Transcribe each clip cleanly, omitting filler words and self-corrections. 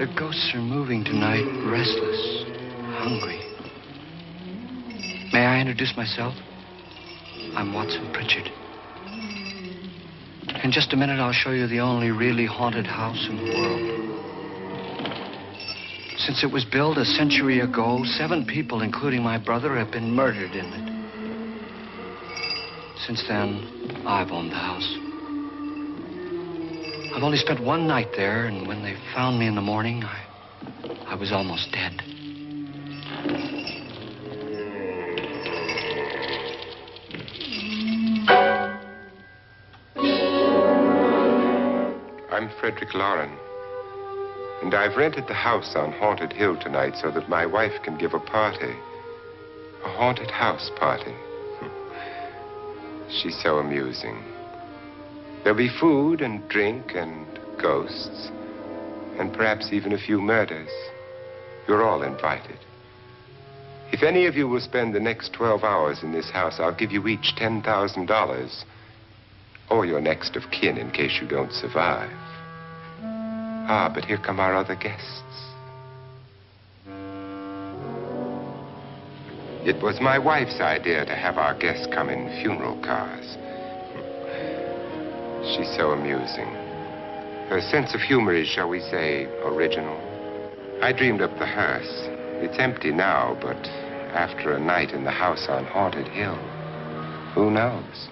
The ghosts are moving tonight, restless, hungry. May I introduce myself? I'm Watson Pritchard. In just a minute, I'll show you the only really haunted house in the world. Since it was built a century ago, 7 people, including my brother, have been murdered in it. Since then, I've owned the house. I've only spent one night there, and when they found me in the morning, I was almost dead. I'm Frederick Lauren, and I've rented the house on Haunted Hill tonight so that my wife can give a party. A haunted house party. She's so amusing. There'll be food and drink and ghosts, and perhaps even a few murders. You're all invited. If any of you will spend the next 12 hours in this house, I'll give you each $10,000. Or your next of kin in case you don't survive. Ah, but here come our other guests. It was my wife's idea to have our guests come in funeral cars. She's so amusing. Her sense of humor is, shall we say, original. I dreamed up the hearse. It's empty now, but after a night in the house on Haunted Hill, who knows?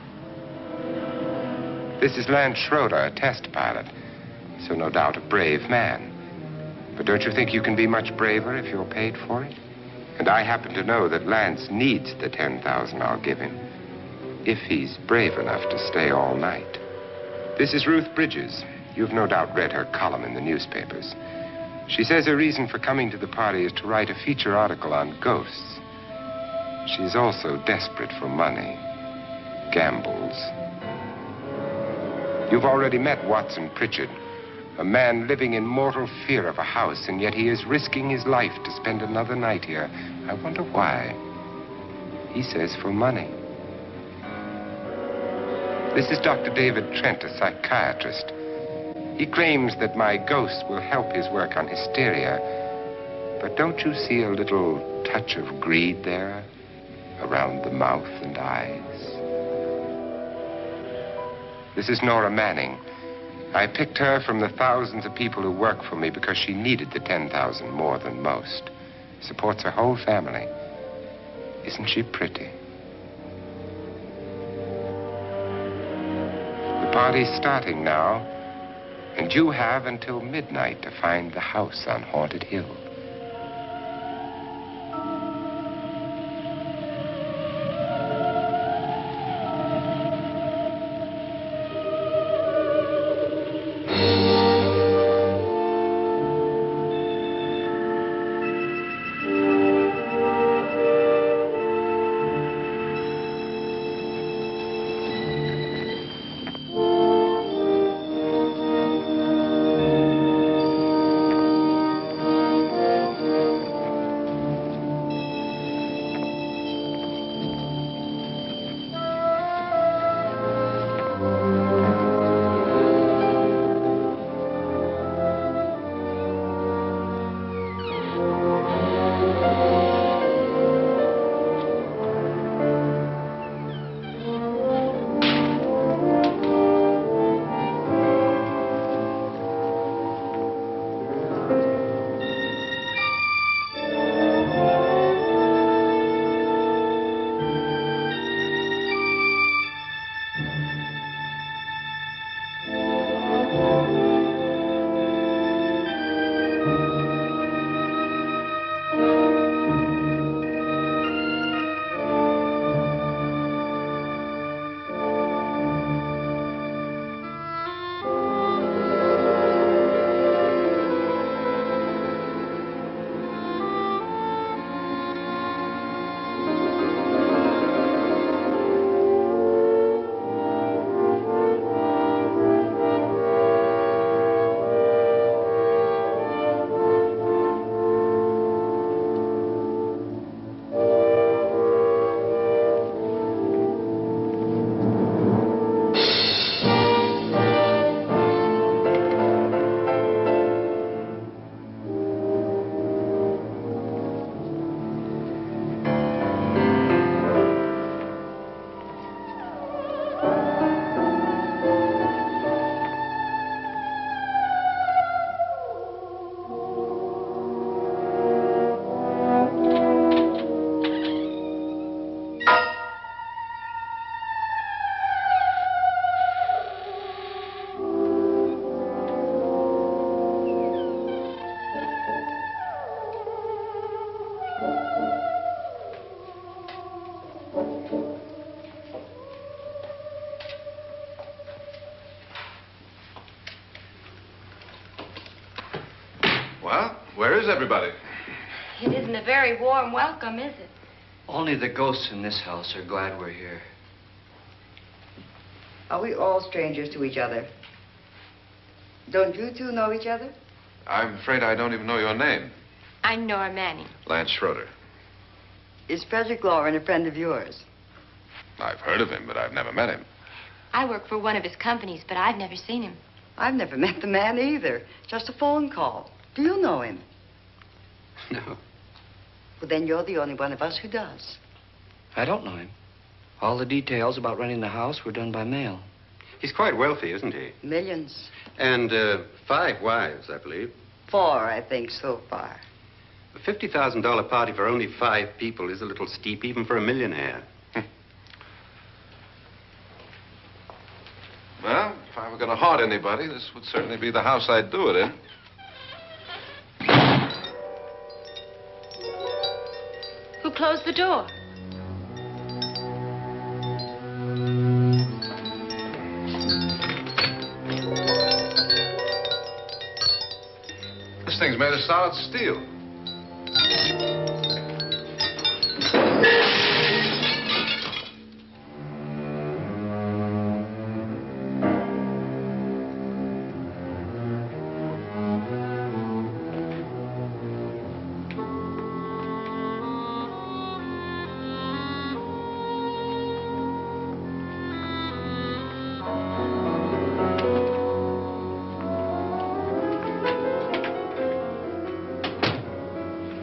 This is Lance Schroeder, a test pilot, so no doubt a brave man. But don't you think you can be much braver if you're paid for it? And I happen to know that Lance needs the $10,000 I'll give him, if he's brave enough to stay all night. This is Ruth Bridges. You've no doubt read her column in the newspapers. She says her reason for coming to the party is to write a feature article on ghosts. She's also desperate for money. Gambles. You've already met Watson Pritchard, a man living in mortal fear of a house, and yet he is risking his life to spend another night here. I wonder why. He says for money. This is Dr. David Trent, a psychiatrist. He claims that my ghost will help his work on hysteria. But don't you see a little touch of greed there around the mouth and eyes? This is Nora Manning. I picked her from the thousands of people who work for me because she needed the $10,000 more than most. Supports her whole family. Isn't she pretty? The party's starting now, and you have until midnight to find the house on Haunted Hill. Well, where is everybody? It isn't a very warm welcome, is it? Only the ghosts in this house are glad we're here. Are we all strangers to each other? Don't you two know each other? I'm afraid I don't even know your name. I'm Nora Manning. Lance Schroeder. Is Frederick Lauren a friend of yours? I've heard of him, but I've never met him. I work for one of his companies, but I've never seen him. I've never met the man either. Just a phone call. Do you know him? No, Well, then you're the only one of us who does. I don't know him. All the details about renting the house were done by mail. He's quite wealthy, isn't he? Millions. And 5 wives, I believe. 4, I think, so far. A $50,000 party for only 5 people is a little steep, even for a millionaire. Well, if I were going to haunt anybody, this would certainly be the house I'd do it in. Who closed the door? This thing's made of solid steel.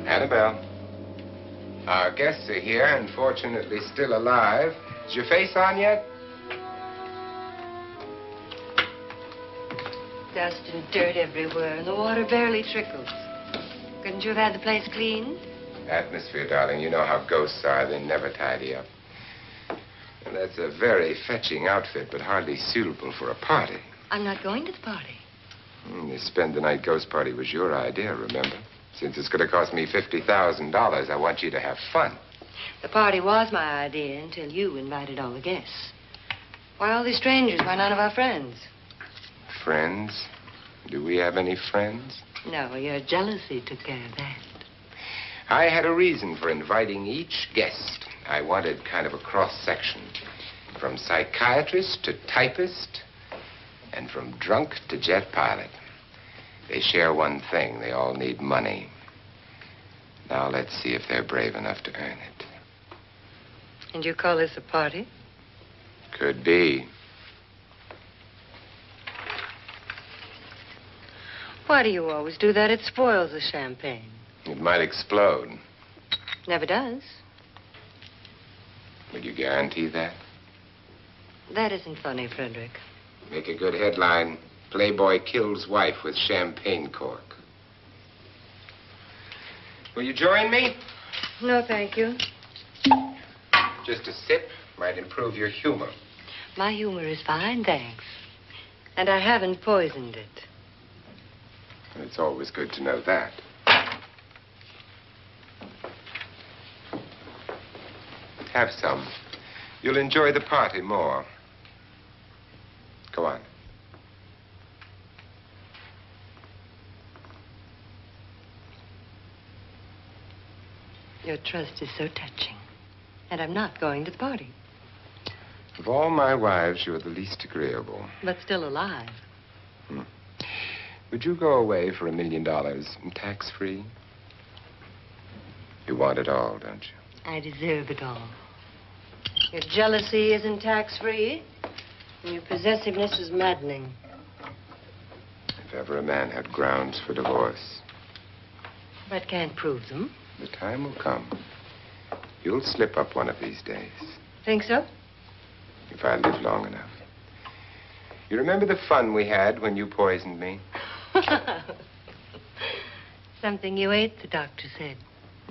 Annabelle, our guests are here, unfortunately still alive. Is your face on yet? Dust and dirt everywhere, and the water barely trickles. Couldn't you have had the place cleaned? Atmosphere, darling. You know how ghosts are. They never tidy up. And that's a very fetching outfit, but hardly suitable for a party. I'm not going to the party. The spend-the-night ghost party was your idea, remember? Since it's going to cost me $50,000, I want you to have fun. The party was my idea until you invited all the guests. Why all these strangers? Why none of our friends? Friends? Do we have any friends? No, your jealousy took care of that. I had a reason for inviting each guest. I wanted kind of a cross-section. From psychiatrist to typist, and from drunk to jet pilot. They share one thing. They all need money. Now let's see if they're brave enough to earn it. And you call this a party? Could be. Why do you always do that? It spoils the champagne. It might explode. Never does. Would you guarantee that? That isn't funny, Frederick. Make a good headline. Playboy kills wife with champagne cork. Will you join me? No, thank you. Just a sip might improve your humor. My humor is fine, thanks. And I haven't poisoned it. It's always good to know that. Have some. You'll enjoy the party more. Go on. Your trust is so touching. And I'm not going to the party. Of all my wives, you're the least agreeable. But still alive. Would you go away for $1 million and tax-free? You want it all, don't you? I deserve it all. Your jealousy isn't tax-free, and your possessiveness is maddening. If ever a man had grounds for divorce. But can't prove them. The time will come. You'll slip up one of these days. Think so? If I live long enough. You remember the fun we had when you poisoned me? Something you ate, the doctor said.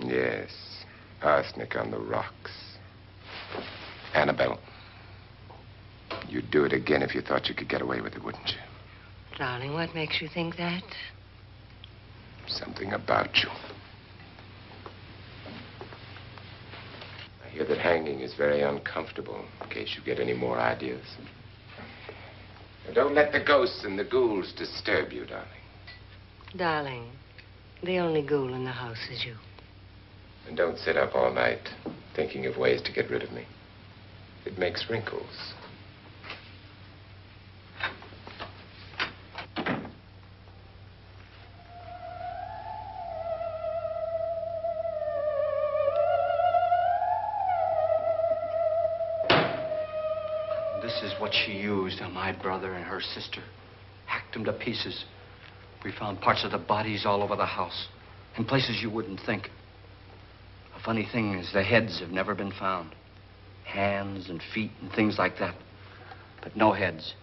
Yes. Arsenic on the rocks. Annabelle, you'd do it again if you thought you could get away with it, wouldn't you? Darling, what makes you think that? Something about you. I hear that hanging is very uncomfortable, in case you get any more ideas. Now, don't let the ghosts and the ghouls disturb you, darling. Darling, The only ghoul in the house is you. And don't sit up all night thinking of ways to get rid of me. It makes wrinkles. This is what she used on my brother and her sister. Hacked them to pieces. We found parts of the bodies all over the house, in places you wouldn't think. The funny thing is the heads have never been found. Hands and feet and things like that. But no heads.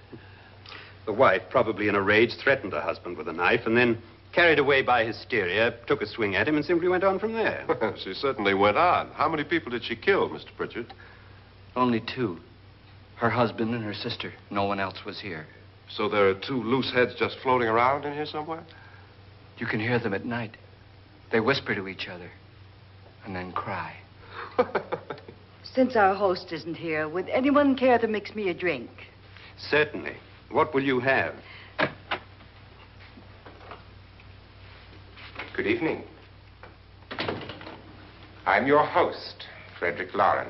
The wife, probably in a rage, threatened her husband with a knife and then, carried away by hysteria, took a swing at him and simply went on from there. She certainly went on. How many people did she kill, Mr. Pritchard? Only two. Her husband and her sister. No one else was here. So there are two loose heads just floating around in here somewhere? You can hear them at night. They whisper to each other and then cry. Since our host isn't here, would anyone care to mix me a drink? Certainly. What will you have? Good evening. I'm your host, Frederick Lauren.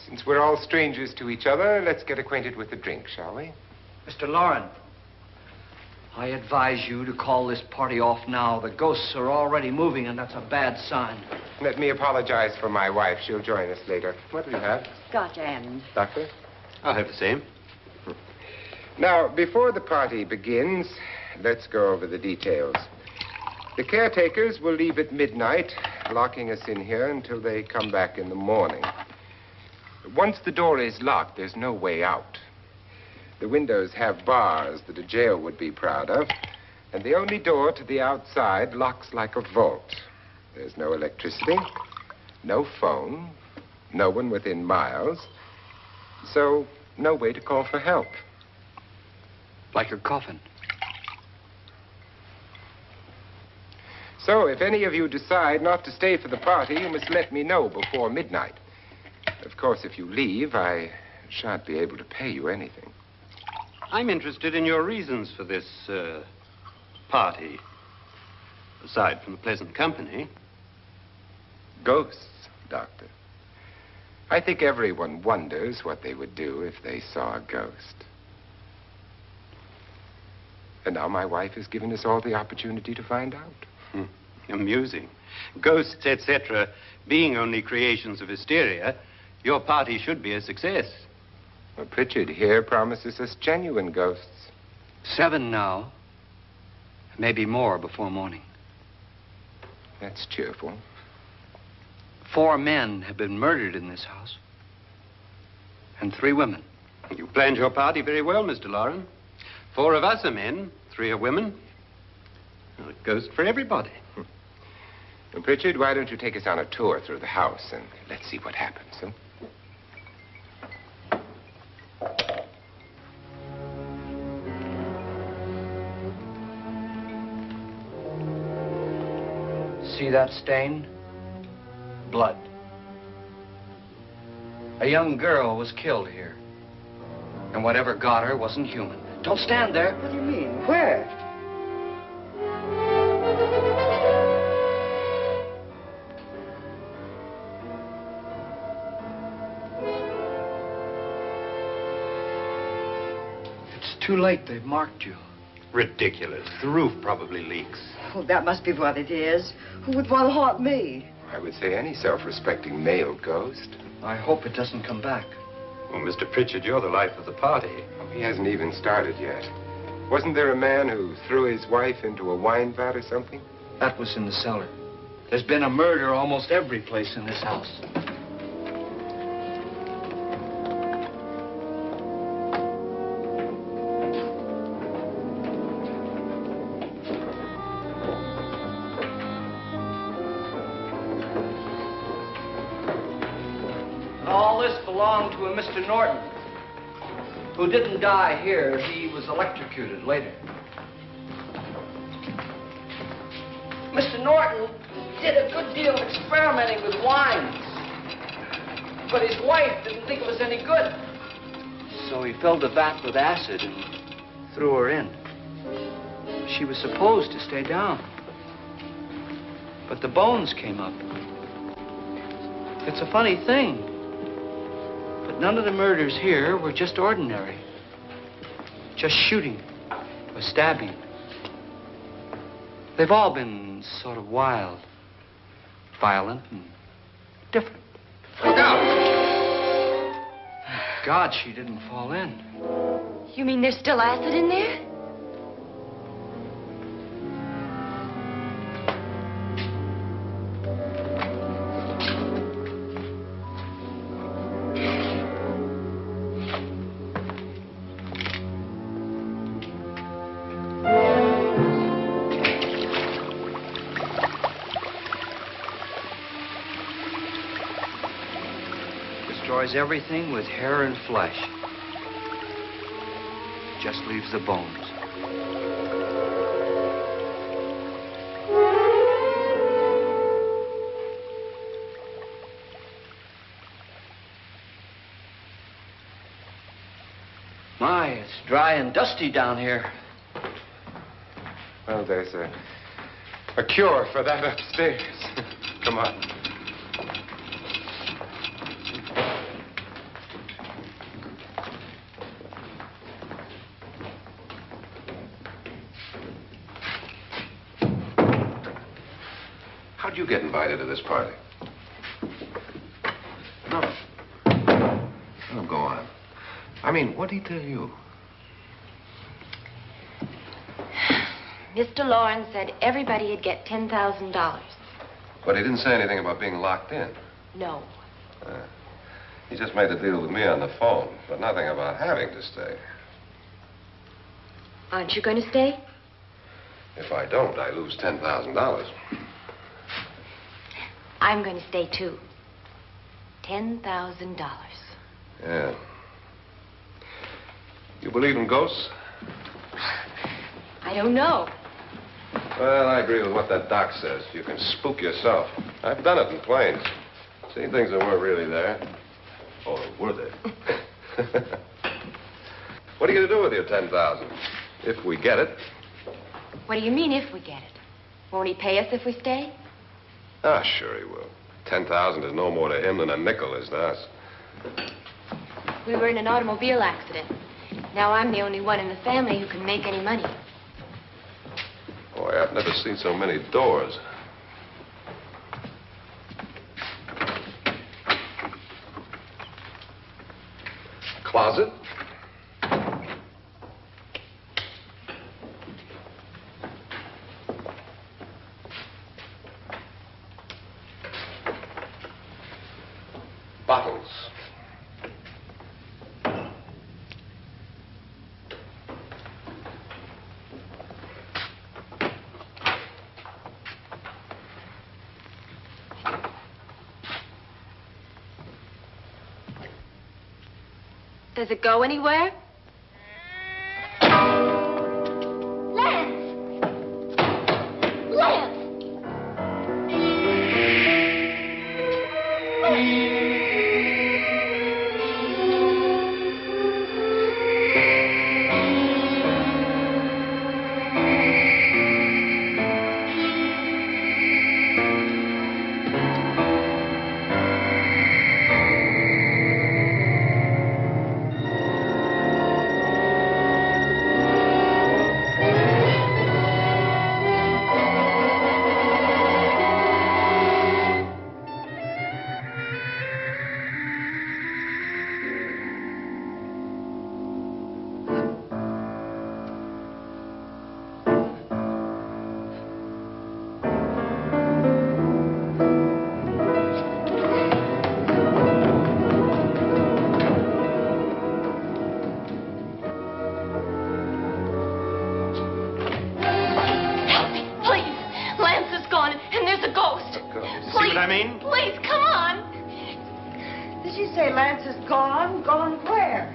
Since we're all strangers to each other, let's get acquainted with a drink, shall we? Mr. Lauren, I advise you to call this party off now. The ghosts are already moving, and that's a bad sign. Let me apologize for my wife. She'll join us later. What will you have? Scotch and. Doctor? I'll have the same. Now, before the party begins, let's go over the details. The caretakers will leave at midnight, locking us in here until they come back in the morning. Once the door is locked, there's no way out. The windows have bars that a jail would be proud of, and the only door to the outside locks like a vault. There's no electricity, no phone, no one within miles, so no way to call for help. Like a coffin. So if any of you decide not to stay for the party, you must let me know before midnight. Of course, if you leave, I shan't be able to pay you anything. I'm interested in your reasons for this, party. Aside from the pleasant company. Ghosts, Doctor. I think everyone wonders what they would do if they saw a ghost. And now my wife has given us all the opportunity to find out. Amusing. Ghosts, etc., being only creations of hysteria, your party should be a success. Well, Pritchard here promises us genuine ghosts. 7 now. Maybe more before morning. That's cheerful. 4 men have been murdered in this house. And 3 women. You planned your party very well, Mr. Lauren. 4 of us are men, 3 are women. Well, a ghost for everybody. Well, Pritchard, why don't you take us on a tour through the house and let's see what happens, huh? See that stain? Blood. A young girl was killed here. And whatever got her wasn't human. Don't stand there. What do you mean? Where? It's too late. They've marked you. Ridiculous. The roof probably leaks. Oh, that must be what it is. Who would want to haunt me? I would say any self-respecting male ghost. I hope it doesn't come back. Well, Mr. Pritchard, you're the life of the party. Oh, he hasn't even started yet. Wasn't there a man who threw his wife into a wine vat or something? That was in the cellar. There's been a murder almost every place in this house. Belonged to a Mr. Norton, who didn't die here. He was electrocuted later. Mr. Norton did a good deal of experimenting with wines, but his wife didn't think it was any good. So he filled the vat with acid and threw her in. She was supposed to stay down. But the bones came up. It's a funny thing. But none of the murders here were just ordinary. Just shooting or stabbing. They've all been sort of wild, violent, and different. Look out! God, she didn't fall in. You mean there's still acid in there? Destroys everything with hair and flesh. Just leaves the bones. My, it's dry and dusty down here. Well, there's a cure for that upstairs. Come on. How'd you get invited to this party? No. Oh, go on. I mean, what did he tell you? Mr. Lawrence said everybody'd get $10,000. But he didn't say anything about being locked in. No. He just made the deal with me on the phone, but nothing about having to stay. Aren't you going to stay? If I don't, I lose $10,000. I'm going to stay, too. $10,000. Yeah. You believe in ghosts? I don't know. Well, I agree with what that doc says. You can spook yourself. I've done it in planes. Seen things that weren't really there. Or were they? What are you going to do with your $10,000? If we get it. What do you mean, if we get it? Won't he pay us if we stay? Ah, sure he will. 10,000 is no more to him than a nickel is to us. We were in an automobile accident. Now I'm the only one in the family who can make any money. Boy, I've never seen so many doors. Closet? Bottles. Does it go anywhere? Lance! Lance! Please, come on. Did she say Lance is gone? Gone where?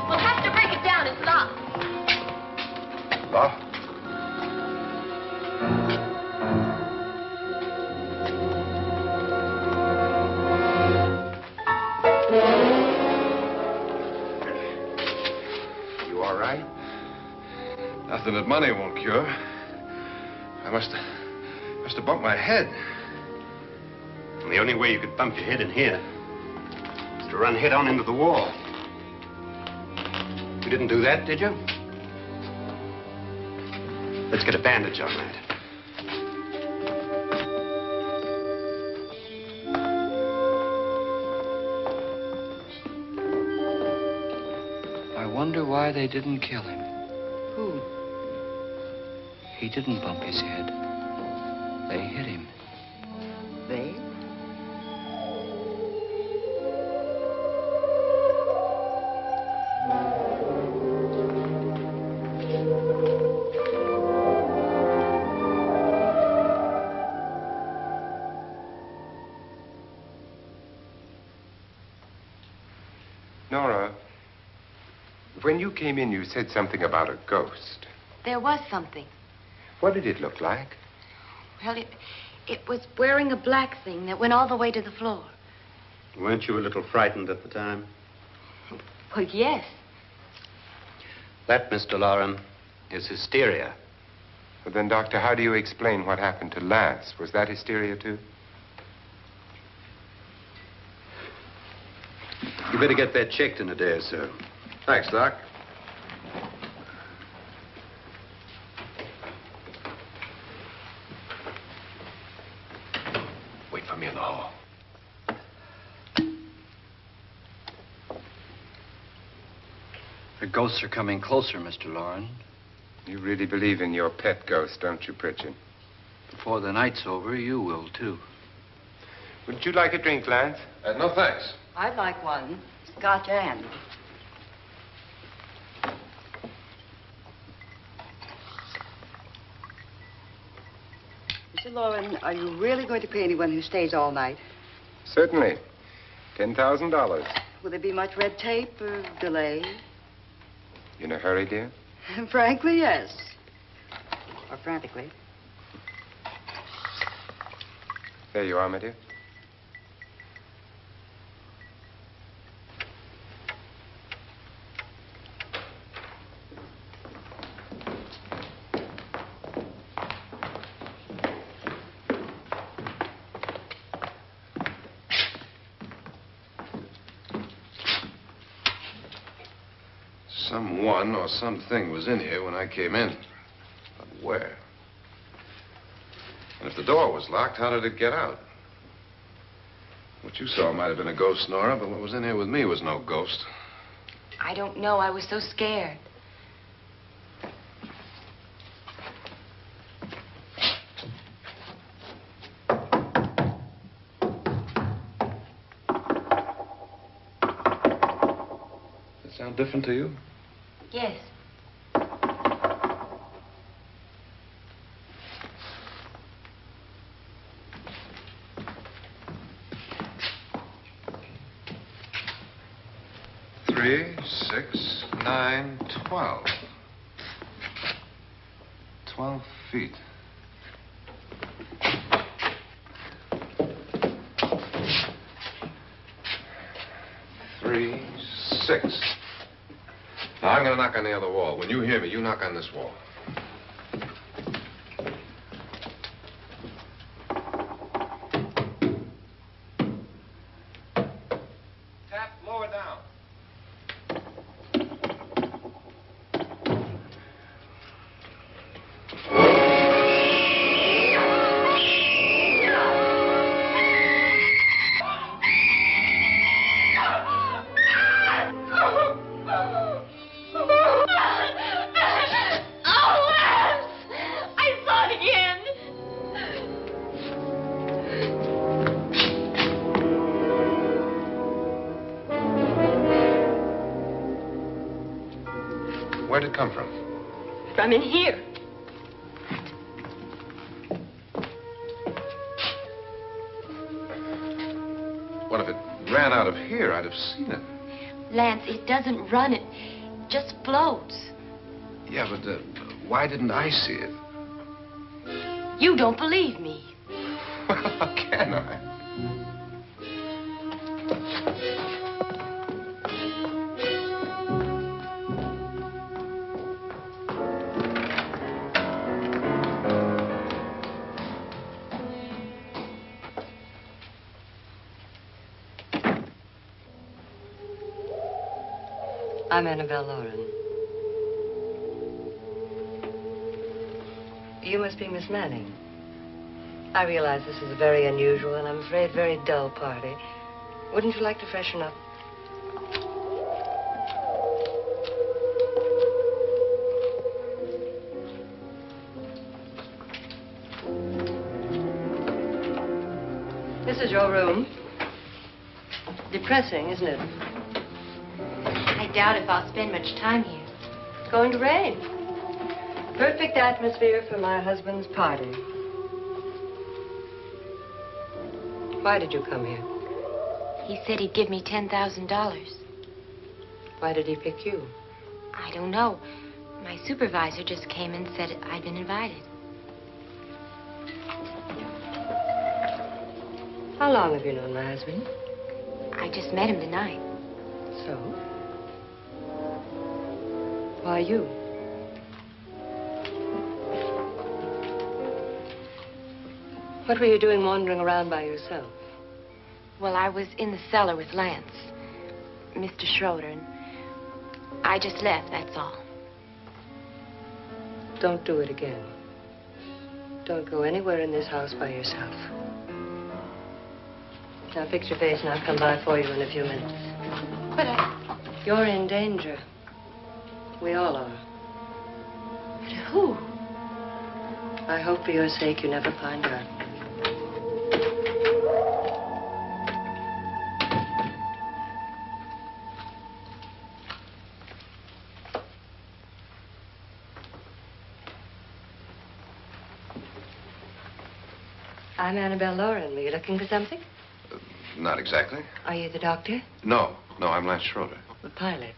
We'll have to break it down. It's locked. Locked? Nothing that money won't cure. I must have bumped my head. And the only way you could bump your head in here is to run head on into the wall. You didn't do that, did you? Let's get a bandage on that. I wonder why they didn't kill him. Who? He didn't bump his head. They hit him. They? Nora, when you came in, you said something about a ghost. There was something. What did it look like? Well, it was wearing a black thing that went all the way to the floor. Weren't you a little frightened at the time? Well, yes. That, Mr. Loren, is hysteria. Well, then, Doctor, how do you explain what happened to Lance? Was that hysteria, too? You better get that checked in a day or so. Thanks, Doc. Wait for me in the hall. The ghosts are coming closer, Mr. Loren. You really believe in your pet ghost, don't you, Pritchard? Before the night's over, you will, too. Would you like a drink, Lance? No, thanks. I'd like one. Scotch and. Mr. Loren, are you really going to pay anyone who stays all night? Certainly. $10,000. Will there be much red tape or delay? In a hurry, dear? Frankly, yes. Or frantically. There you are, my dear. Someone or something was in here when I came in. But where? And if the door was locked, how did it get out? What you saw might have been a ghost, Nora, but what was in here with me was no ghost. I don't know. I was so scared. Does it sound different to you? Yes. Three, 6, 9, 12. 12 feet. Three, 6. Now, I'm going to knock on the other wall. When you hear me, you knock on this wall. Tap lower down. Where'd it come from? From in here. What if it ran out of here? I'd have seen it. Lance, it doesn't run. It just floats. Yeah, but why didn't I see it? You don't believe me. Well, how can I? I'm Annabelle Lauren. You must be Miss Manning. I realize this is a very unusual and I'm afraid very dull party. Wouldn't you like to freshen up? This is your room. Depressing, isn't it? I doubt if I'll spend much time here. It's going to rain. Perfect atmosphere for my husband's party. Why did you come here? He said he'd give me $10,000. Why did he pick you? I don't know. My supervisor just came and said I'd been invited. How long have you known my husband? I just met him tonight. So? Why you? What were you doing wandering around by yourself? Well, I was in the cellar with Lance, Mr. Schroeder, and I just left, that's all. Don't do it again. Don't go anywhere in this house by yourself. Now fix your face and I'll come by for you in a few minutes. But You're in danger. We all are. But who? I hope for your sake you never find out. I'm Annabelle Lauren. Were you looking for something? Not exactly. Are you the doctor? No, I'm Lance Schroeder. The pilot.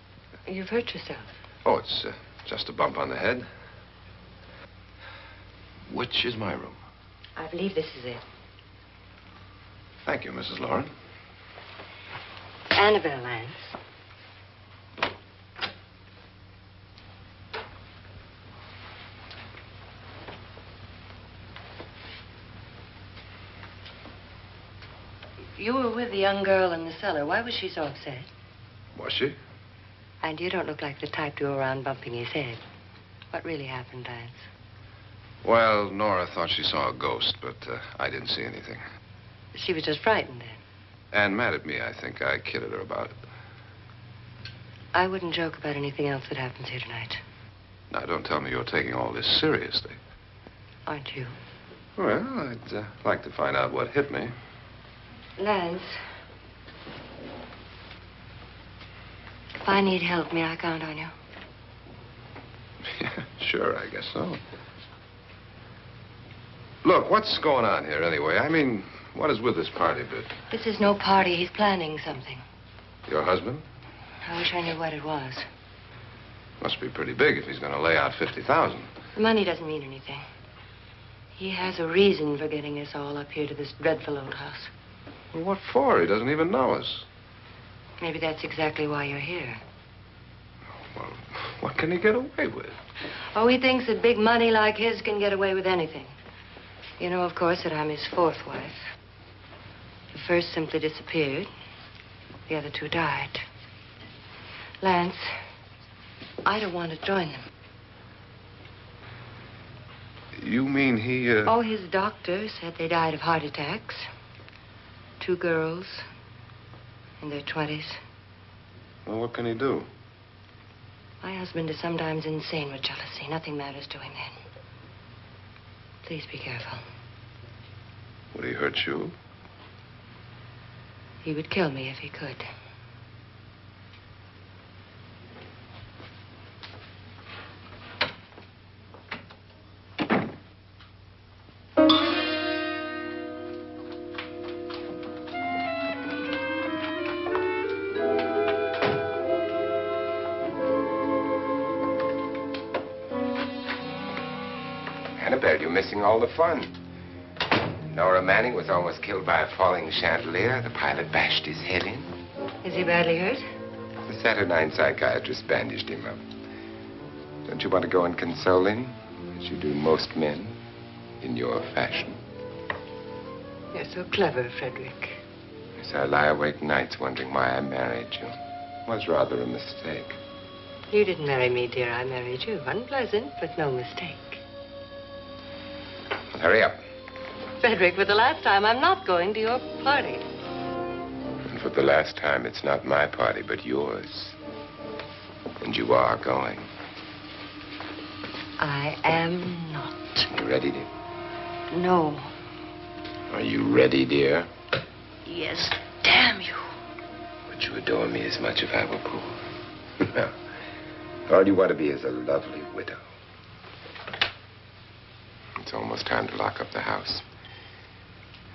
You've hurt yourself. Oh, it's just a bump on the head. Which is my room? I believe this is it. Thank you, Mrs. Lauren. Annabelle Lance. You were with the young girl in the cellar. Why was she so upset? Was she? And you don't look like the type to go around bumping his head. What really happened, Lance? Well, Nora thought she saw a ghost, but I didn't see anything. She was just frightened then. And mad at me, I think. I kidded her about it. I wouldn't joke about anything else that happens here tonight. Now, don't tell me you're taking all this seriously. Aren't you? Well, I'd like to find out what hit me. Lance. If I need help, may I count on you? Yeah, sure, I guess so. Look, what's going on here anyway? I mean, what is with this party bit? This is no party. He's planning something. Your husband? I wish I knew what it was. Must be pretty big if he's going to lay out 50,000. The money doesn't mean anything. He has a reason for getting us all up here to this dreadful old house. Well, what for? He doesn't even know us. Maybe that's exactly why you're here. Well, what can he get away with? Oh, he thinks that big money like his can get away with anything. You know, of course, that I'm his fourth wife. The first simply disappeared. The other two died. Lance, I don't want to join them. You mean he, Oh, his doctor said they died of heart attacks. 2 girls in their 20s. Well, what can he do? My husband is sometimes insane with jealousy. Nothing matters to him then. Please be careful. Would he hurt you? He would kill me if he could. Annabelle, you're missing all the fun. Nora Manning was almost killed by a falling chandelier. The pilot bashed his head in. Is he badly hurt? The Saturnine psychiatrist bandaged him up. Don't you want to go and console him, as you do most men, in your fashion? You're so clever, Frederick. Yes, I lie awake nights wondering why I married you. It was rather a mistake. You didn't marry me, dear. I married you. Unpleasant, but no mistake. Hurry up. Frederick, for the last time, I'm not going to your party. And for the last time, it's not my party, but yours. And you are going. I am not. You ready, dear? No. Are you ready, dear? Yes, damn you. Would you adore me as much if I were poor? No. All you want to be is a lovely widow. It's almost time to lock up the house.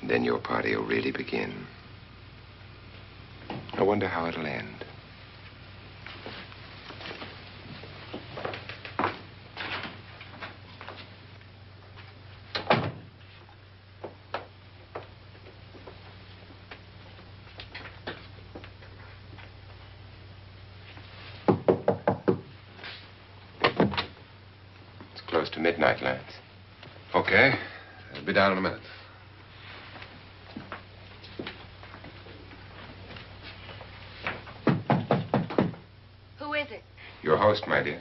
And then your party will really begin. I wonder how it'll end. It's close to midnight, Lance. Okay. I'll be down in a minute. Who is it? Your host, my dear.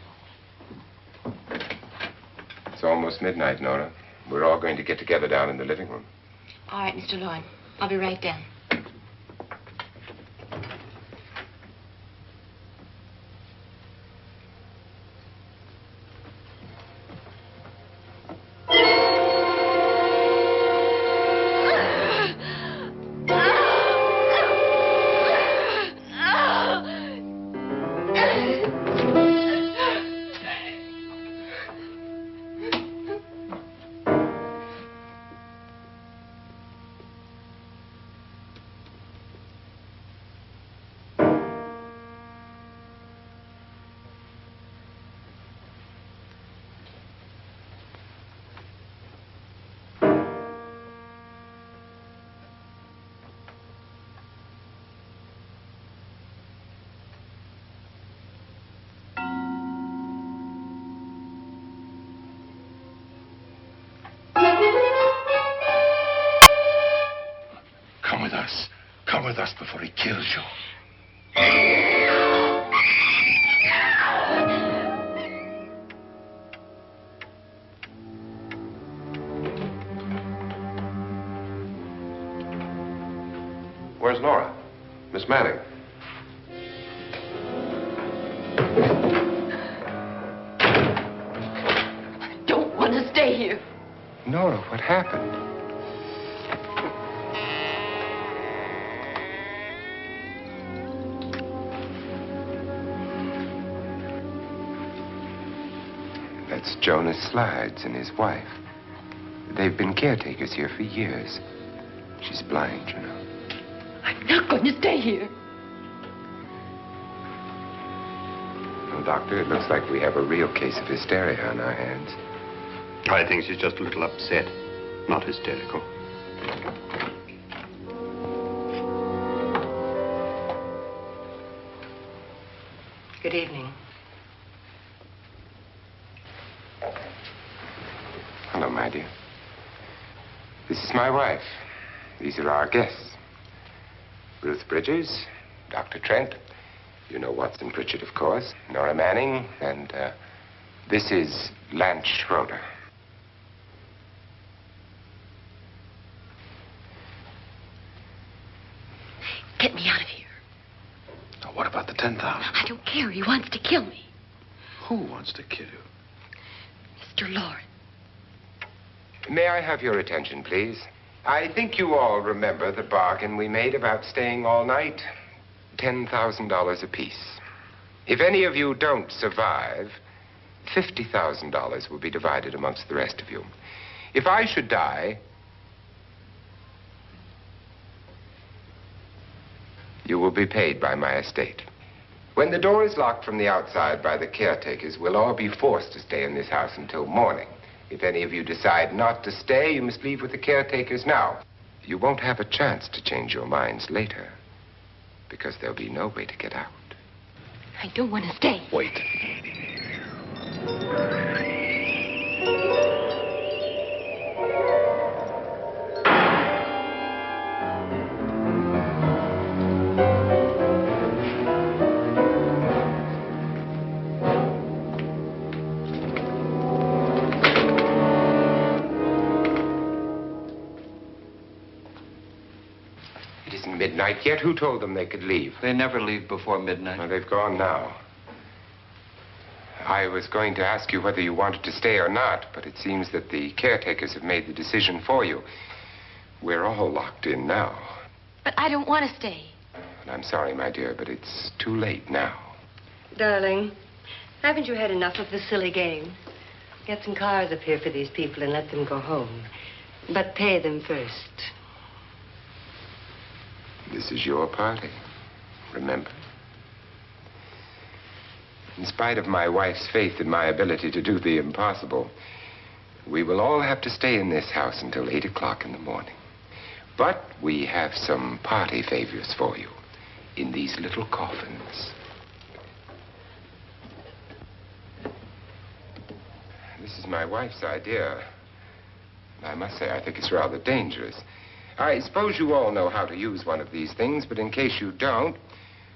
It's almost midnight, Nora. We're all going to get together down in the living room. All right, Mr. Lloyd. I'll be right down. Come with us. Come with us before he kills you. Where's Nora? Miss Manning. I don't want to stay here. Nora, what happened? That's Jonas Slides and his wife. They've been caretakers here for years. She's blind, you know. I'm not going to stay here. Well, Doctor, it looks like we have a real case of hysteria on our hands. I think she's just a little upset, not hysterical. Good evening. Hello, my dear. This is my wife. These are our guests. Ruth Bridges, Dr. Trent. You know Watson Pritchard, of course. Nora Manning, and this is Lance Schroeder. Get me out of here. Now, what about the 10,000? I don't care. He wants to kill me. Who wants to kill you? Mr. Lord. May I have your attention, please? I think you all remember the bargain we made about staying all night. $10,000 apiece. If any of you don't survive, $50,000 will be divided amongst the rest of you. If I should die, you will be paid by my estate. When the door is locked from the outside by the caretakers, we'll all be forced to stay in this house until morning. If any of you decide not to stay, you must leave with the caretakers now. You won't have a chance to change your minds later, because there'll be no way to get out. I don't want to stay. Wait. Midnight yet? Who told them they could leave? They never leave before midnight. Well, they've gone now. I was going to ask you whether you wanted to stay or not, but it seems that the caretakers have made the decision for you. We're all locked in now. But I don't want to stay. And I'm sorry, my dear, but it's too late now. Darling, haven't you had enough of the silly game? Get some cars up here for these people and let them go home. But pay them first. This is your party, remember? In spite of my wife's faith in my ability to do the impossible, we will all have to stay in this house until 8 o'clock in the morning. But we have some party favors for you in these little coffins. This is my wife's idea. I must say, I think it's rather dangerous. I suppose you all know how to use one of these things, but in case you don't,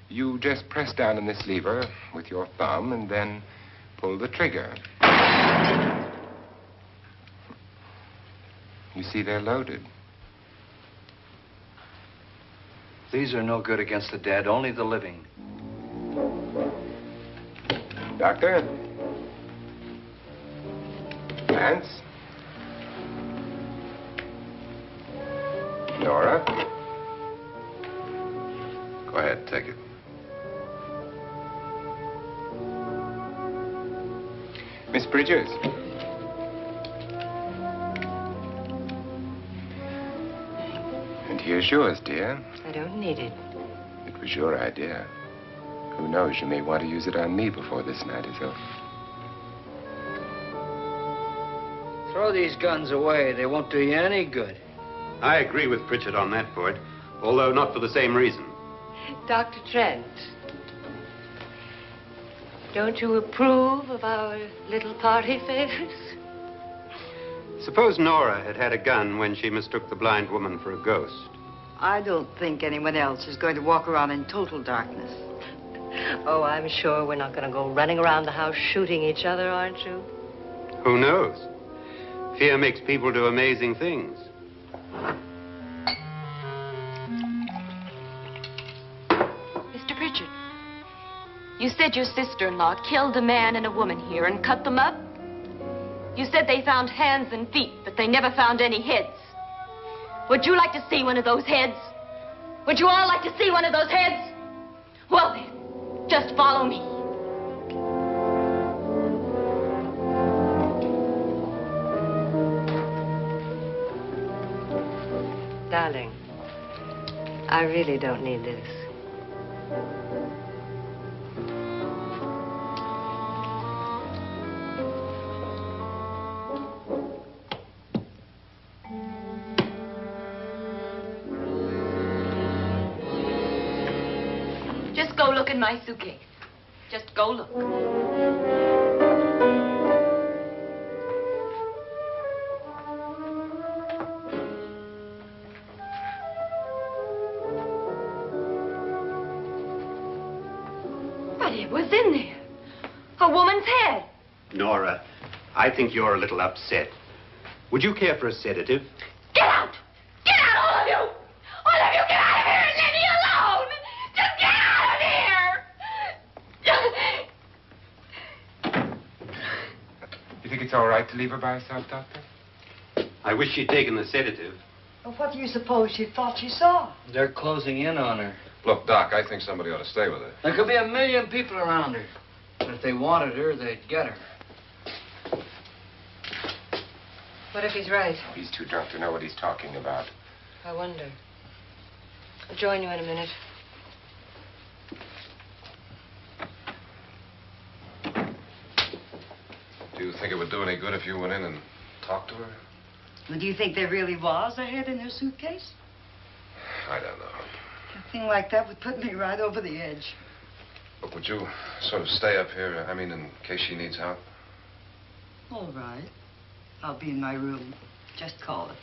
you just press down on this lever with your thumb and then pull the trigger. You see, they're loaded. These are no good against the dead, only the living. Doctor? Lance? Nora? Go ahead, take it. Miss Bridges? And here's yours, dear. I don't need it. It was your idea. Who knows, you may want to use it on me before this night is over. Throw these guns away. They won't do you any good. I agree with Pritchard on that point, although not for the same reason. Dr. Trent, don't you approve of our little party favors? Suppose Nora had had a gun when she mistook the blind woman for a ghost. I don't think anyone else is going to walk around in total darkness. Oh, I'm sure we're not going to go running around the house shooting each other, aren't you? Who knows? Fear makes people do amazing things. Mr. Pritchard, you said your sister-in-law killed a man and a woman here and cut them up? You said they found hands and feet, but they never found any heads. Would you like to see one of those heads? Would you all like to see one of those heads? Well, then, just follow me. Darling, I really don't need this. Just go look in my suitcase. Just go look. But it was in there. A woman's head. Nora, I think you're a little upset. Would you care for a sedative? Get out! Get out, all of you! All of you, get out of here and leave me alone! Just get out of here! You think it's all right to leave her by herself, Doctor? I wish she'd taken the sedative. Well, what do you suppose she thought she saw? They're closing in on her. Look, Doc, I think somebody ought to stay with her. There could be 1,000,000 people around her. But if they wanted her, they'd get her. What if he's right? He's too drunk to know what he's talking about. I wonder. I'll join you in a minute. Do you think it would do any good if you went in and talked to her? Well, do you think there really was a head in her suitcase? I don't know. A thing like that would put me right over the edge. Look, would you sort of stay up here, I mean, in case she needs help? All right. I'll be in my room. Just call it.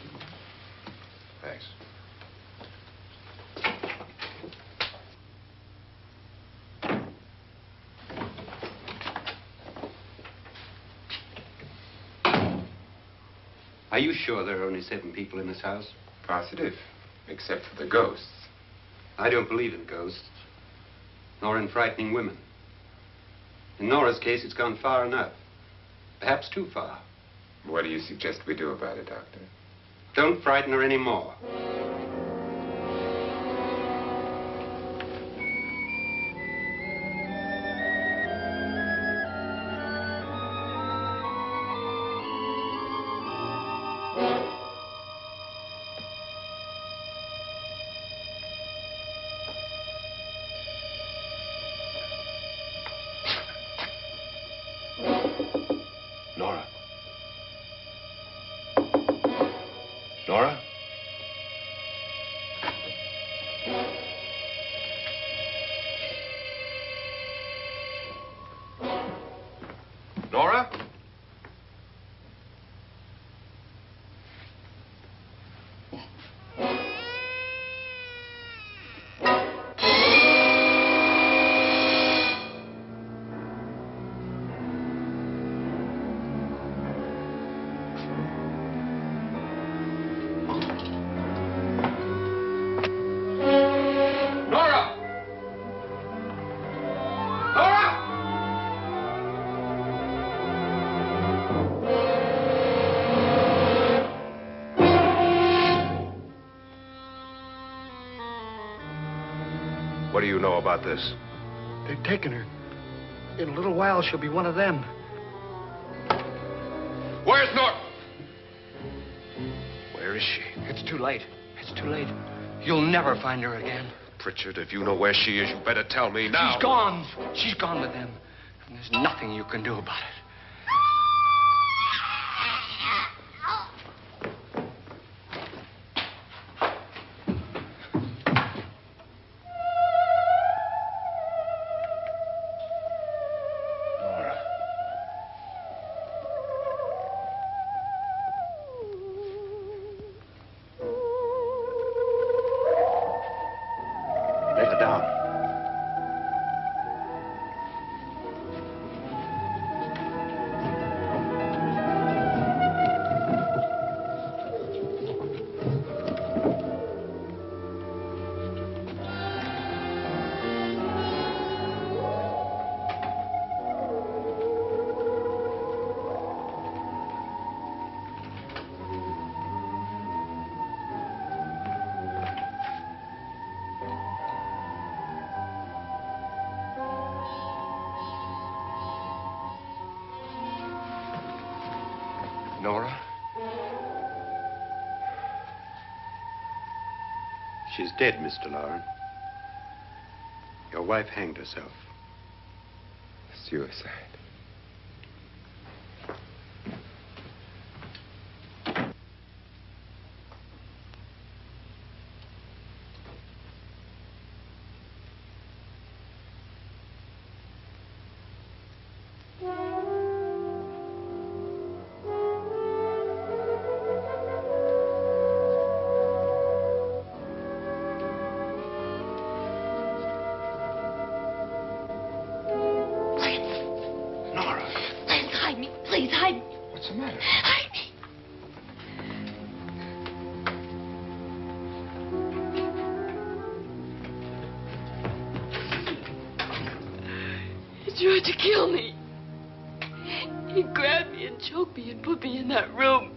Thanks. Are you sure there are only 7 people in this house? Positive, except for the ghosts. I don't believe in ghosts, nor in frightening women. In Nora's case, it's gone far enough. Perhaps too far. What do you suggest we do about it, Doctor? Don't frighten her anymore. Nora? Nora? Nora? What do you know about this? They've taken her. In a little while, she'll be one of them. Where's Nora? Where is she? It's too late. It's too late. You'll never find her again. Pritchard, if you know where she is, you better tell me now. She's gone. She's gone with them. And there's nothing you can do about it. Let her down. Nora? She's dead, Mr. Loren. Your wife hanged herself. Suicide. Please, hide me. What's the matter? Hide me. He tried to kill me. He grabbed me and choked me and put me in that room.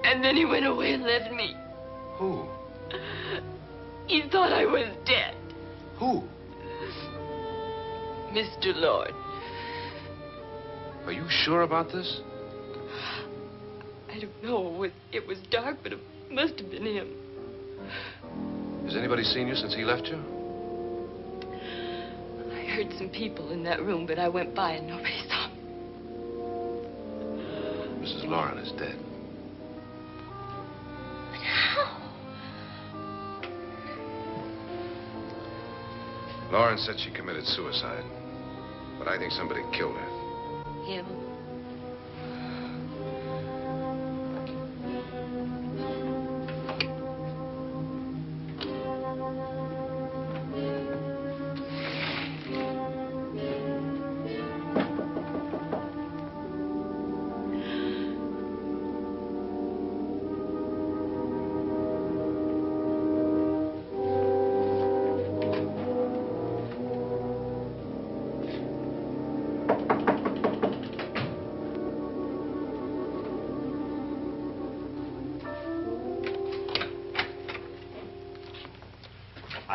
And then he went away and left me. Who? He thought I was dead. Who? Mr. Lord. Are you sure about this? I don't know. It was dark, but it must have been him. Has anybody seen you since he left you? I heard some people in that room, but I went by and nobody saw me. Mrs. Loren is dead. But how? Loren said she committed suicide, but I think somebody killed her. Him.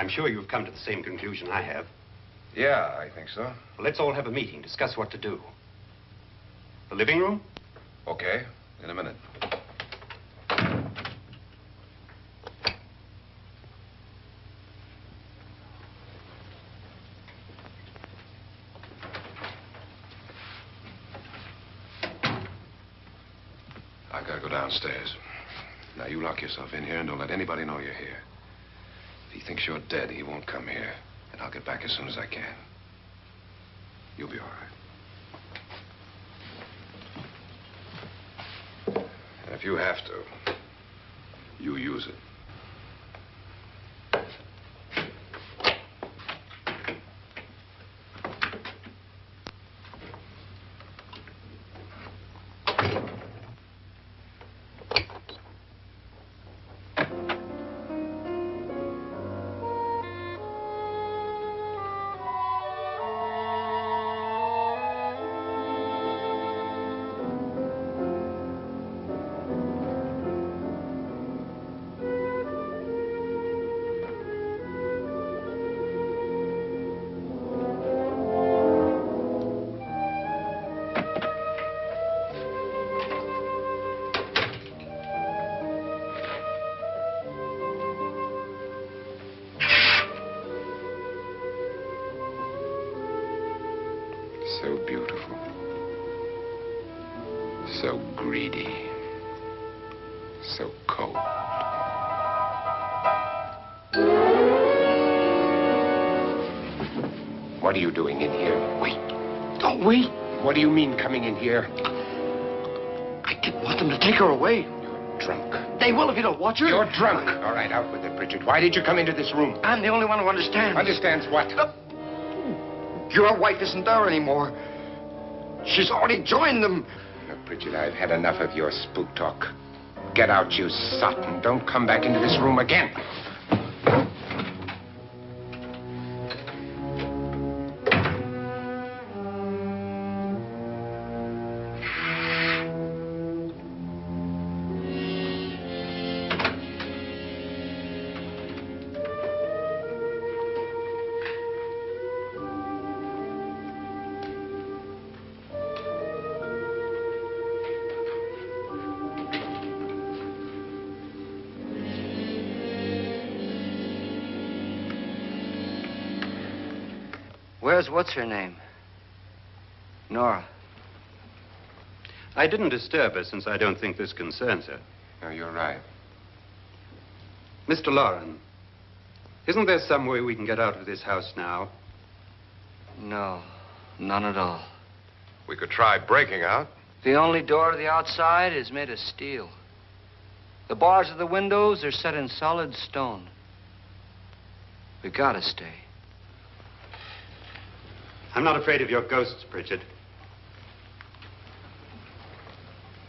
I'm sure you've come to the same conclusion I have. Yeah, I think so. Well, let's all have a meeting, discuss what to do. The living room? Okay, in a minute. I've got to go downstairs. Now, you lock yourself in here and don't let anybody know you're here. If he thinks you're dead, he won't come here. And I'll get back as soon as I can. You'll be all right. And if you have to, you use it. So beautiful. So greedy. So cold. What are you doing in here? Wait. Don't wait. What do you mean coming in here? I didn't want them to take her away. You're drunk. They will if you don't watch her. You're drunk. All right, out with it, Bridget. Why did you come into this room? I'm the only one who understands. Understands what? Your wife isn't there anymore. She's already joined them. Look, Bridget, I've had enough of your spook talk. Get out, you sot, and don't come back into this room again. Where's what's-her-name? Nora. I didn't disturb her since I don't think this concerns her. No, you're right. Mr. Loren, isn't there some way we can get out of this house now? No, none at all. We could try breaking out. The only door to the outside is made of steel. The bars of the windows are set in solid stone. We gotta stay. I'm not afraid of your ghosts, Bridget.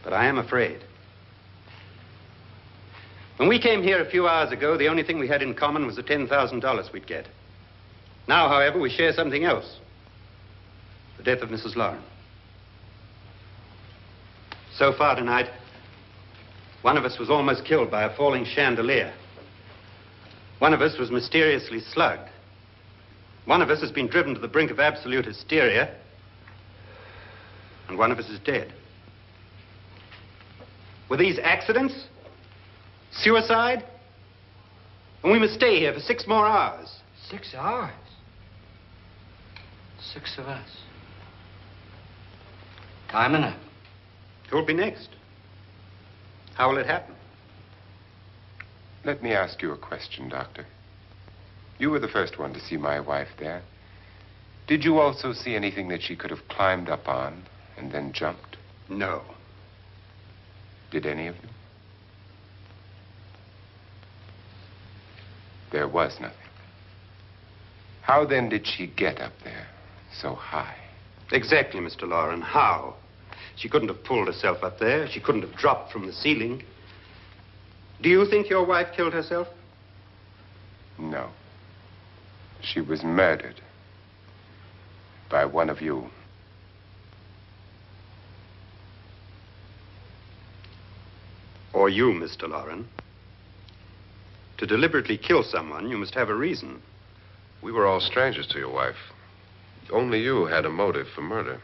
But I am afraid. When we came here a few hours ago, the only thing we had in common was the $10,000 we'd get. Now, however, we share something else. The death of Mrs. Loren. So far tonight, one of us was almost killed by a falling chandelier. One of us was mysteriously slugged. One of us has been driven to the brink of absolute hysteria. And one of us is dead. Were these accidents? Suicide? And we must stay here for 6 more hours. 6 hours? 6 of us. Time enough. Who will be next? How will it happen? Let me ask you a question, Doctor. You were the first one to see my wife there. Did you also see anything that she could have climbed up on and then jumped? No. Did any of you? There was nothing. How then did she get up there so high? Exactly, Mr. Loren. How? She couldn't have pulled herself up there. She couldn't have dropped from the ceiling. Do you think your wife killed herself? No. She was murdered by one of you. Or you, Mr. Loren. To deliberately kill someone, you must have a reason. We were all strangers to your wife. Only you had a motive for murder.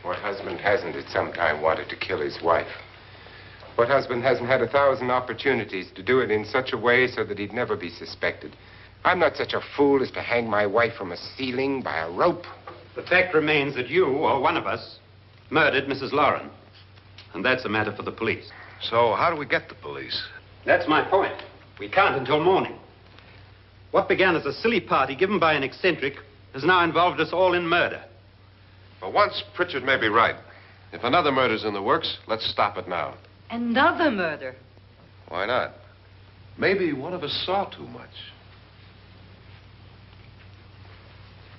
What husband hasn't at some time wanted to kill his wife? What husband hasn't had 1,000 opportunities to do it in such a way so that he'd never be suspected? I'm not such a fool as to hang my wife from a ceiling by a rope. The fact remains that you, or one of us, murdered Mrs. Lauren. And that's a matter for the police. So how do we get the police? That's my point. We can't until morning. What began as a silly party given by an eccentric has now involved us all in murder. For once, Pritchard may be right. If another murder's in the works, let's stop it now. Another murder? Why not? Maybe one of us saw too much.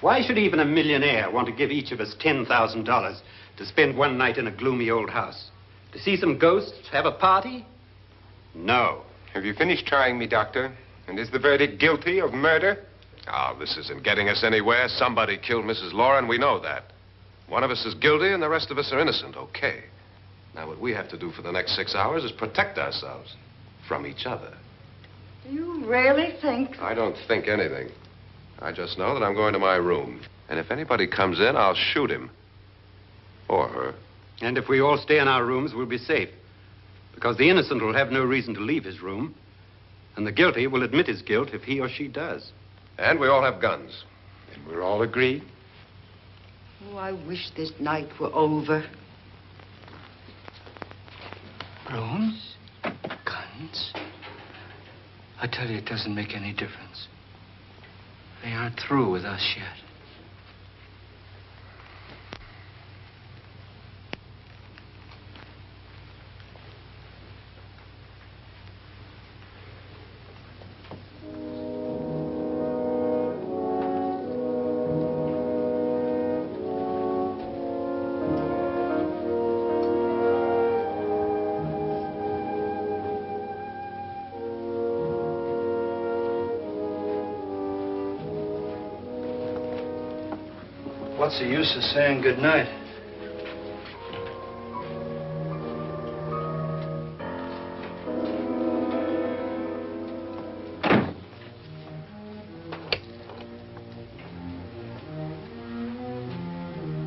Why should even a millionaire want to give each of us $10,000 to spend one night in a gloomy old house? To see some ghosts, have a party? No. Have you finished trying me, Doctor? And is the verdict guilty of murder? Oh, this isn't getting us anywhere. Somebody killed Mrs. Lauren. We know that. One of us is guilty and the rest of us are innocent. Okay. Now, what we have to do for the next 6 hours is protect ourselves from each other. Do you really think? I don't think anything. I just know that I'm going to my room. And if anybody comes in, I'll shoot him. Or her. And if we all stay in our rooms, we'll be safe. Because the innocent will have no reason to leave his room. And the guilty will admit his guilt if he or she does. And we all have guns. And we're all agreed? Oh, I wish this night were over. Rooms? Guns? I tell you, it doesn't make any difference. They aren't through with us yet. What's the use of saying good night?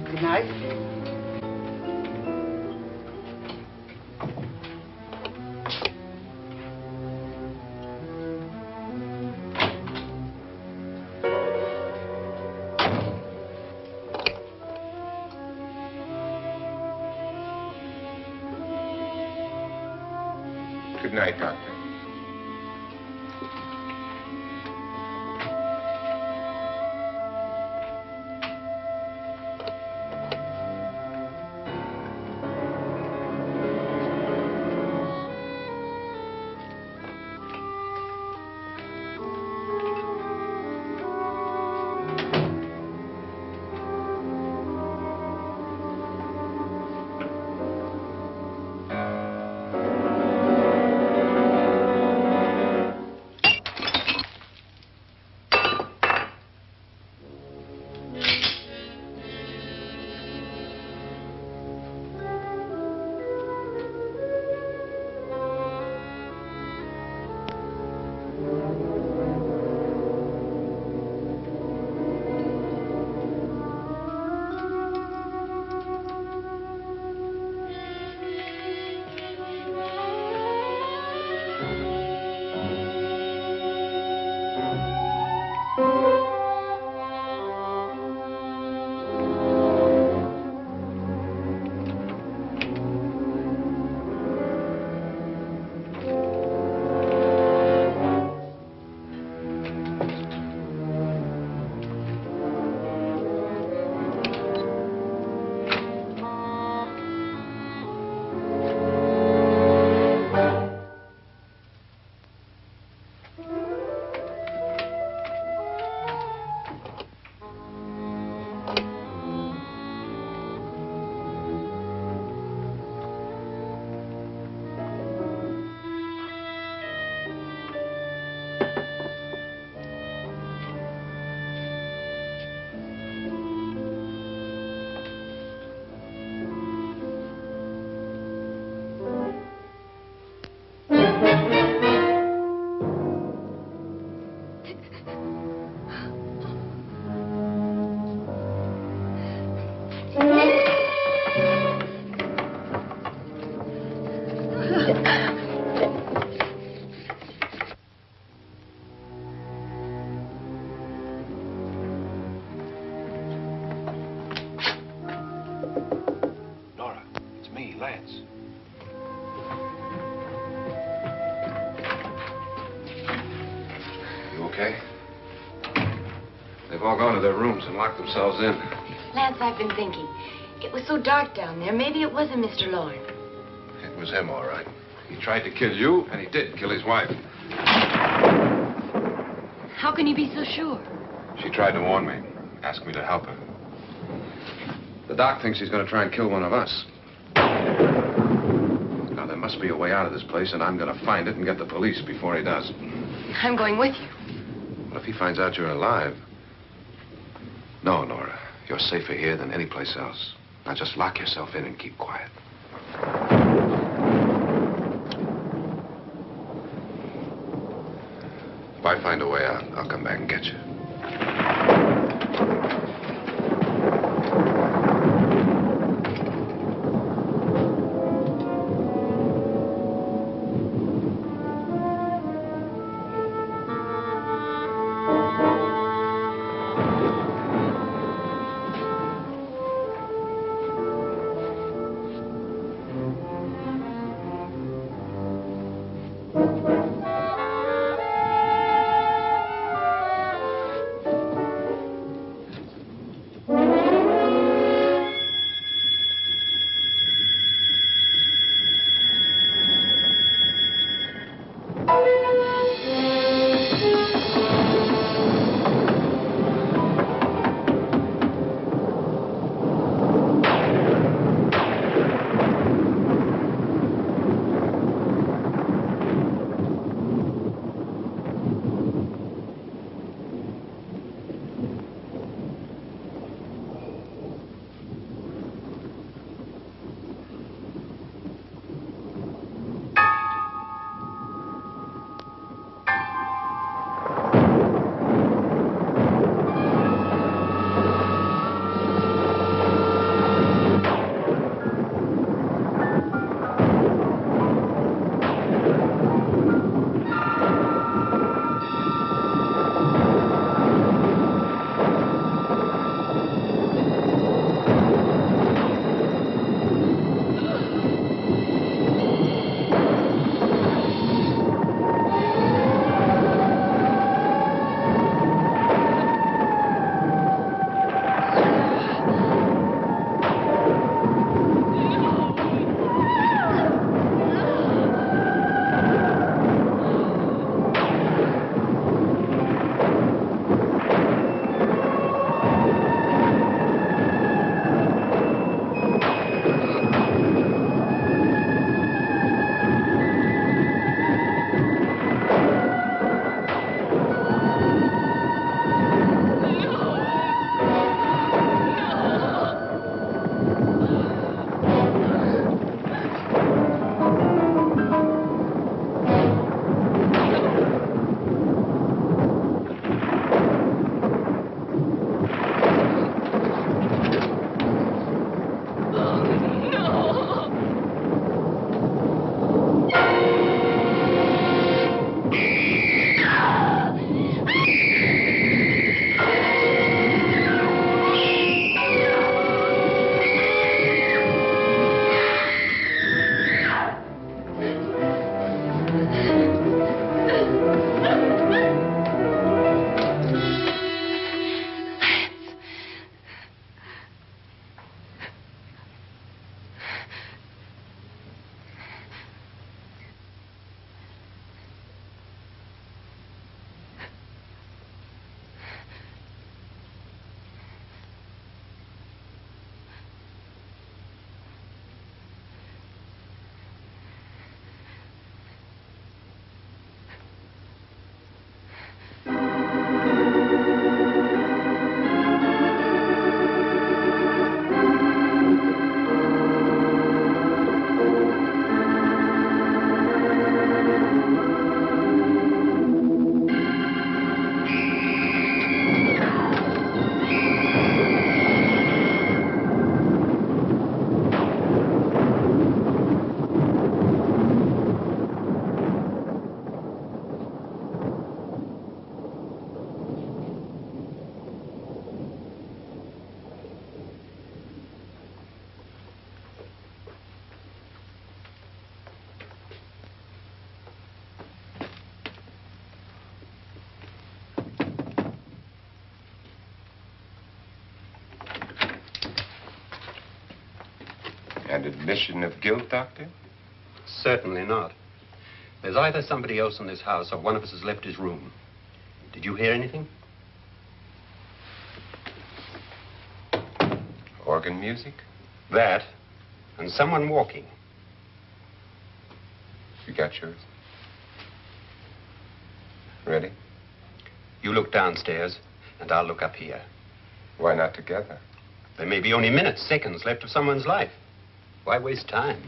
Good night. Good night, Doctor. all gone to their rooms and locked themselves in. Lance, I've been thinking. It was so dark down there. Maybe it wasn't Mr. Lorne. It was him, all right. He tried to kill you, and he did kill his wife. How can you be so sure? She tried to warn me, asked me to help her. The doc thinks he's going to try and kill one of us. Now, there must be a way out of this place, and I'm going to find it and get the police before he does. I'm going with you. What if he finds out you're alive? No, Nora. You're safer here than any place else. Now, just lock yourself in and keep quiet. If I find a way out, I'll come back and get you. An admission of guilt, Doctor? Certainly not. There's either somebody else in this house or one of us has left his room. Did you hear anything? Organ music? That, and someone walking. You got yours? Ready? You look downstairs, and I'll look up here. Why not together? There may be only minutes, seconds left of someone's life. Why waste time?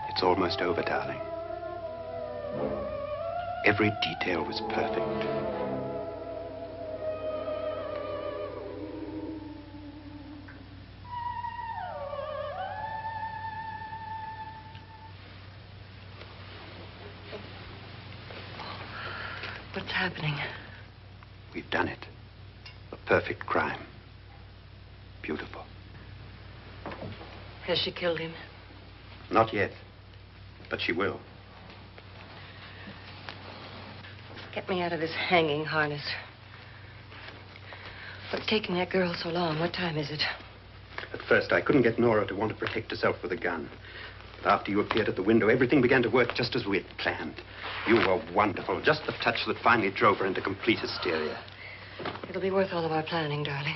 It's almost over, darling. Every detail was perfect. What's happening? We've done it. A perfect crime. Beautiful. Has she killed him? Not yet, but she will. Get me out of this hanging harness. What's taking that girl so long? What time is it? At first, I couldn't get Nora to want to protect herself with a gun. But after you appeared at the window, everything began to work just as we had planned. You were wonderful. Just the touch that finally drove her into complete hysteria. It'll be worth all of our planning, darling.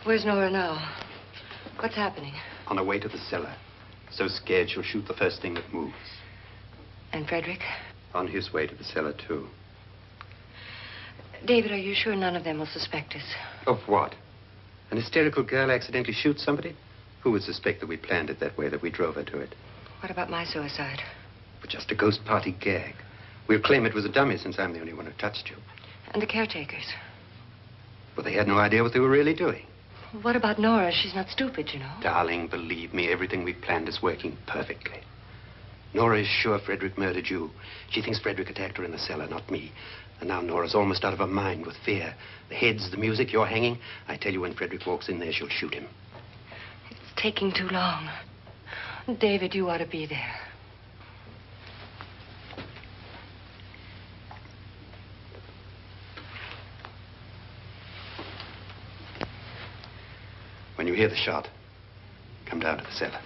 Where's Nora now? What's happening? On her way to the cellar. So scared she'll shoot the first thing that moves. And Frederick? On his way to the cellar, too. David, are you sure none of them will suspect us? Of what? An hysterical girl accidentally shoots somebody? Who would suspect that we planned it that way, that we drove her to it? What about my suicide? But just a ghost party gag. We'll claim it was a dummy since I'm the only one who touched you. And the caretakers? But they had no idea what they were really doing. What about Nora? She's not stupid, you know. Darling, believe me, everything we planned is working perfectly. Nora is sure Frederick murdered you. She thinks Frederick attacked her in the cellar, not me. And now Nora's almost out of her mind with fear. The heads, the music, you're hanging. I tell you, when Frederick walks in there, she'll shoot him. It's taking too long. David, you ought to be there. When you hear the shot, come down to the cellar.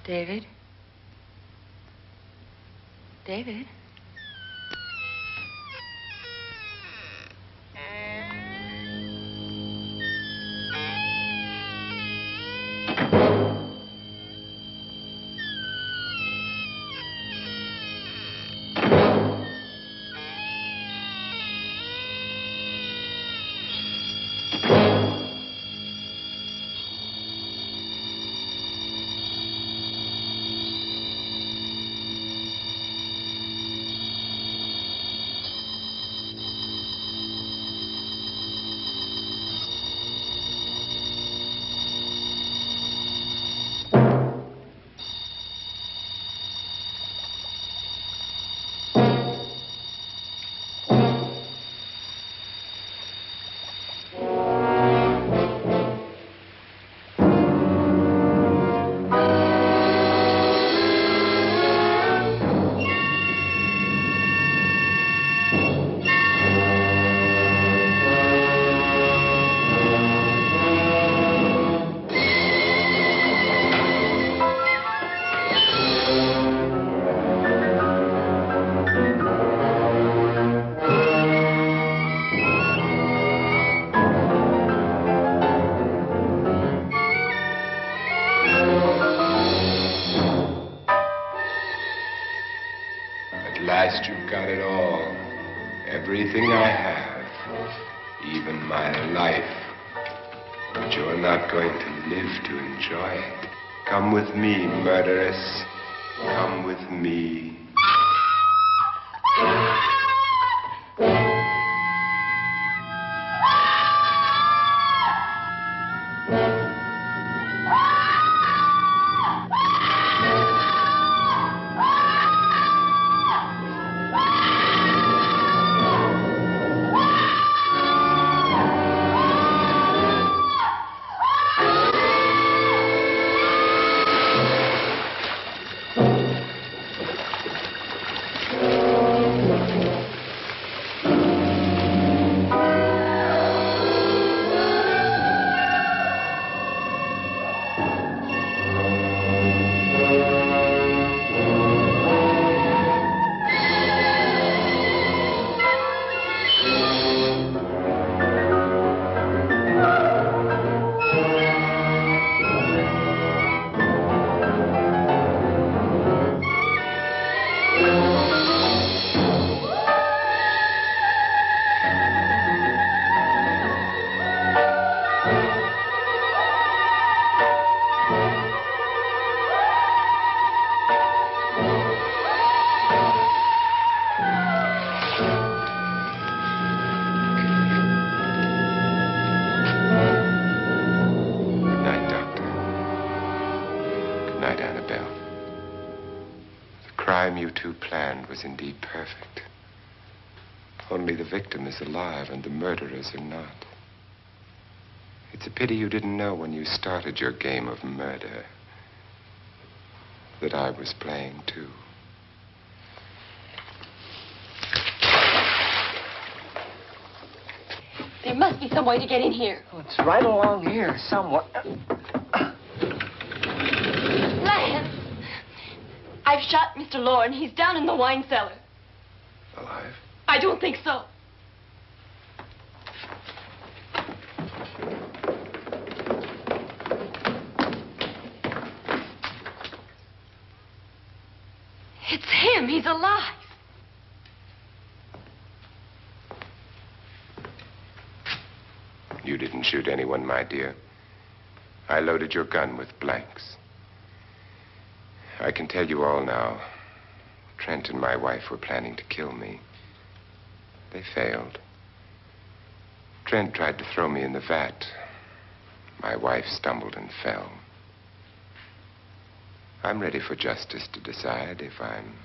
David? David? At last you've got it all. Everything I have. Even my life. But you're not going to live to enjoy it. Come with me, murderess. Come with me. You two planned was indeed perfect. Only the victim is alive and the murderers are not. It's a pity you didn't know when you started your game of murder that I was playing too. There must be some way to get in here. Oh, it's right along here somewhere. Lance! I've shot Mr. Loren. He's down in the wine cellar. Alive? I don't think so. It's him. He's alive. You didn't shoot anyone, my dear. I loaded your gun with blanks. I can tell you all now. Trent and my wife were planning to kill me. They failed. Trent tried to throw me in the vat. My wife stumbled and fell. I'm ready for justice to decide if I'm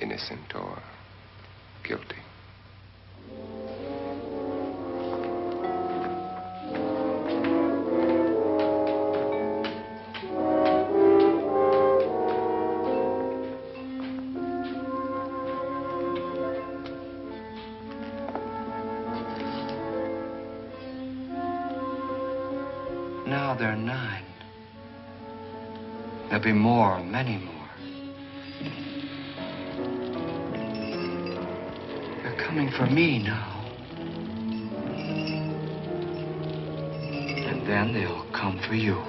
innocent or guilty. Now they're 9. There'll be more, many more. They're coming for me now. And then they'll come for you.